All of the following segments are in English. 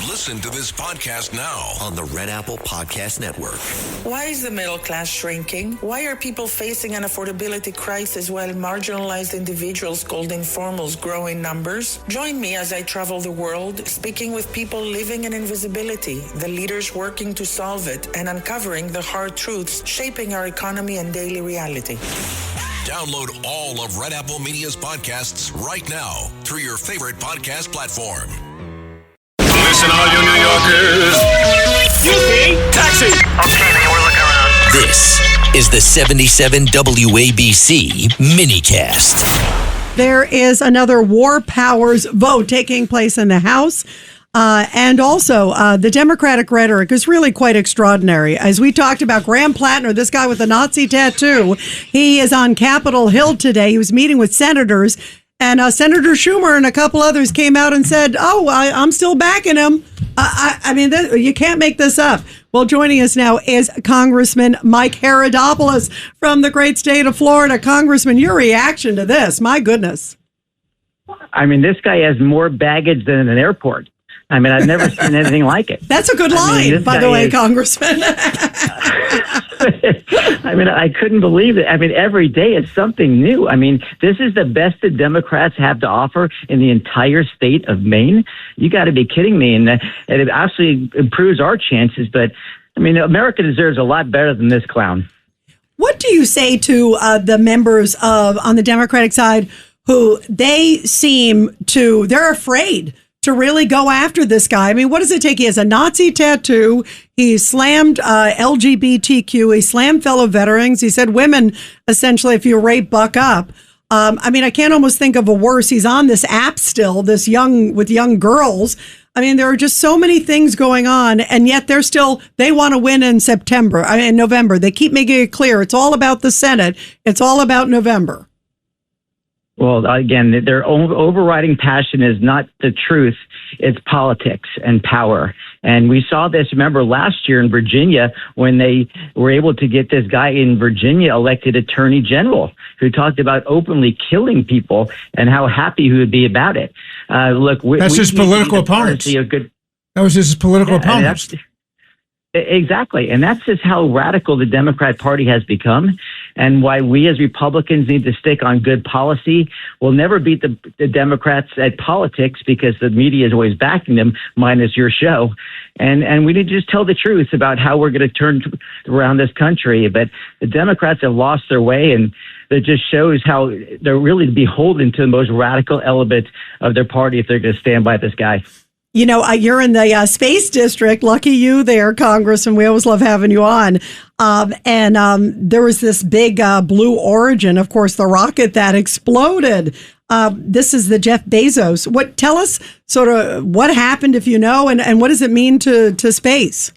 Listen to this podcast now on the Red Apple Podcast Network. Why is the middle class shrinking? Why are people facing an affordability crisis while marginalized individuals called informals grow in numbers? Join me as I travel the world, speaking with people living in invisibility, the leaders working to solve it, and uncovering the hard truths shaping our economy and daily reality. Download all of Red Apple Media's podcasts right now through your favorite podcast platform. Listen, all you New Yorkers. Yippee! Taxi! Okay, we're looking around. This is the 77 WABC minicast. There is another war powers vote taking place in the House. And also, the Democratic rhetoric is really quite extraordinary. As we talked about, Graham Platner, this guy with the Nazi tattoo, he is on Capitol Hill today. He was meeting with senators, and Senator Schumer and a couple others came out and said, I'm still backing him. I mean, you can't make this up. Well, joining us now is Congressman Mike Haridopolos from the great state of Florida. Congressman, your reaction to this, my goodness. I mean, this guy has more baggage than an airport. I mean, I've never seen anything like it. That's a good line, by the way, Congressman. I mean, I couldn't believe it. I mean, every day it's something new. I mean, this is the best the Democrats have to offer in the entire state of Maine. You got to be kidding me. And it absolutely improves our chances. But, I mean, America deserves a lot better than this clown. What do you say to the members on the Democratic side who they're afraid to really go after this guy? I mean, what does it take? He has a Nazi tattoo. He slammed LGBTQ. He slammed fellow veterans. He said women, essentially, if you rape, buck up. I mean, I can't almost think of a worse. He's on this app still, with young girls. I mean, there are just so many things going on, and yet they want to win in November. They keep making it clear. It's all about the Senate. It's all about November. Well, again, their overriding passion is not the truth. It's politics and power. And we saw this, remember, last year in Virginia when they were able to get this guy in Virginia elected attorney general who talked about openly killing people and how happy he would be about it. That's his political opponents. That was his political opponents. Exactly. And that's just how radical the Democrat Party has become, and why we as Republicans need to stick on good policy. We'll never beat the Democrats at politics because the media is always backing them, minus your show. And we need to just tell the truth about how we're going to turn around this country. But the Democrats have lost their way, and that just shows how they're really beholden to the most radical element of their party if they're going to stand by this guy. You know, you're in the space district. Lucky you there, Congressman. We always love having you on. There was this big Blue Origin, of course, the rocket that exploded. This is the Jeff Bezos. Tell us sort of what happened, if you know, and what does it mean to space?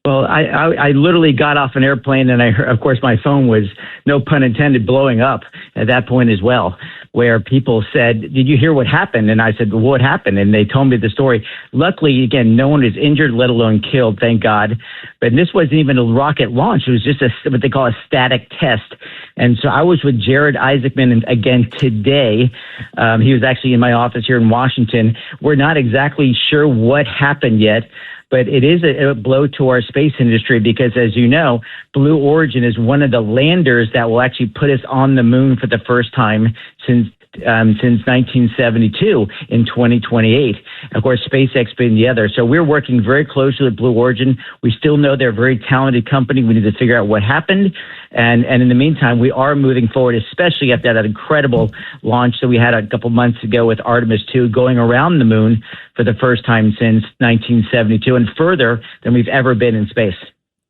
Well, I literally got off an airplane, and I heard, of course, my phone was, no pun intended, blowing up at that point as well, where people said, "Did you hear what happened?" And I said, "Well, what happened?" And they told me the story. Luckily, again, no one is injured, let alone killed, thank God. But this wasn't even a rocket launch. It was just what they call a static test. And so I was with Jared Isaacman again today. He was actually in my office here in Washington. We're not exactly sure what happened yet, but it is a blow to our space industry because, as you know, Blue Origin is one of the landers that will actually put us on the moon for the first time since 1972 in 2028. Of course, SpaceX being the other. So we're working very closely with Blue Origin. We still know they're a very talented company. We need to figure out what happened. And in the meantime, we are moving forward, especially after that incredible launch that we had a couple months ago with Artemis 2 going around the moon for the first time since 1972 and further than we've ever been in space.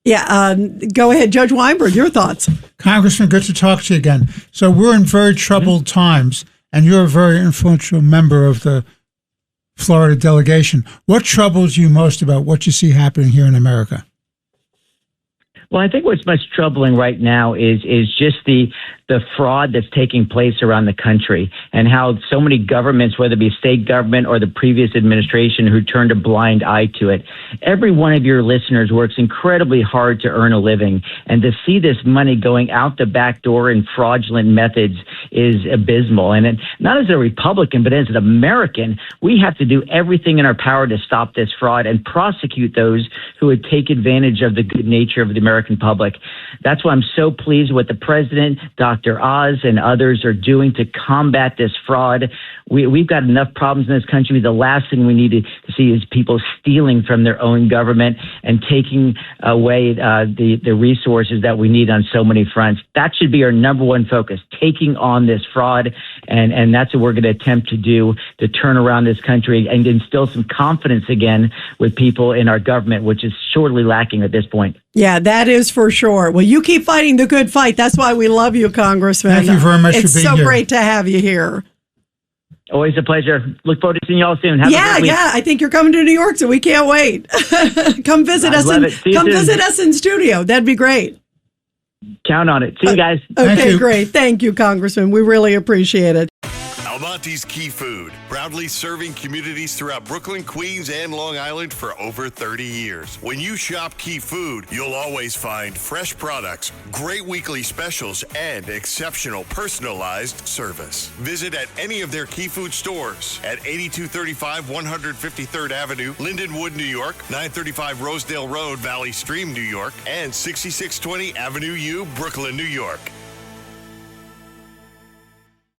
Yeah, go ahead, Judge Weinberg, your thoughts. Congressman, good to talk to you again. So we're in very troubled times, and you're a very influential member of the Florida delegation. What troubles you most about what you see happening here in America? Well, I think what's most troubling right now is just the the fraud that's taking place around the country and how so many governments, whether it be state government or the previous administration who turned a blind eye to it. Every one of your listeners works incredibly hard to earn a living, and to see this money going out the back door in fraudulent methods is abysmal. And not as a Republican, but as an American, we have to do everything in our power to stop this fraud and prosecute those who would take advantage of the good nature of the American public. That's why I'm so pleased with the president, Dr. Oz, and others are doing to combat this fraud. We've got enough problems in this country. The last thing we need to see is people stealing from their own government and taking away the resources that we need on so many fronts. That should be our number one focus, taking on this fraud. And that's what we're going to attempt to do to turn around this country and instill some confidence again with people in our government, which is sorely lacking at this point. Yeah, that is for sure. Well, you keep fighting the good fight. That's why we love you, Congressman. Thank you very much for being here. It's so great to have you here. Always a pleasure. Look forward to seeing you all soon. Have a great week. Yeah. I think you're coming to New York, so we can't wait. Come visit us. Visit us in studio. That'd be great. Count on it. See you guys. Okay, great. Thank you, Congressman. We really appreciate it. Almonte's Key Food, proudly serving communities throughout Brooklyn, Queens, and Long Island for over 30 years. When you shop Key Food, you'll always find fresh products, great weekly specials, and exceptional personalized service. Visit at any of their Key Food stores at 8235 153rd Avenue, Lindenwood, New York, 935 Rosedale Road, Valley Stream, New York, and 6620 Avenue U, Brooklyn, New York.